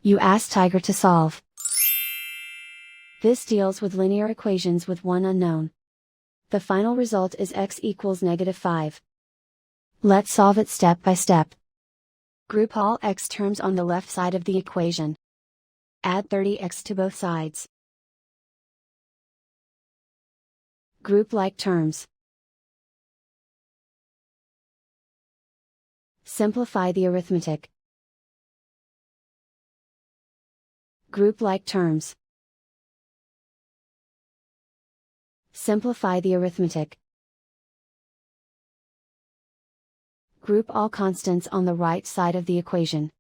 You ask Tiger to solve. This deals with linear equations with one unknown. The final result is x equals -5. Let's solve it step by step. Group all x terms on the left side of the equation. Add 30x to both sides. Group like terms. Simplify the arithmetic. Group like terms. Simplify the arithmetic. Group all constants on the right side of the equation.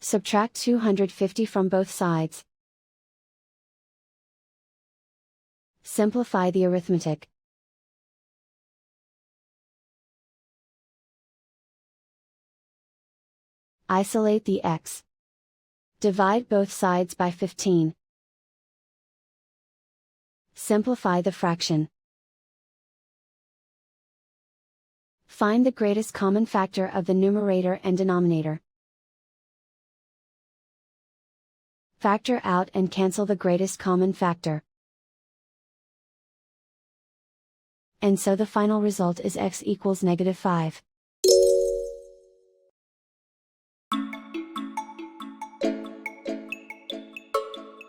Subtract 250 from both sides. Simplify the arithmetic. Isolate the x. Divide both sides by 15. Simplify the fraction. Find the greatest common factor of the numerator and denominator. Factor out and cancel the greatest common factor. And so the final result is x equals -5.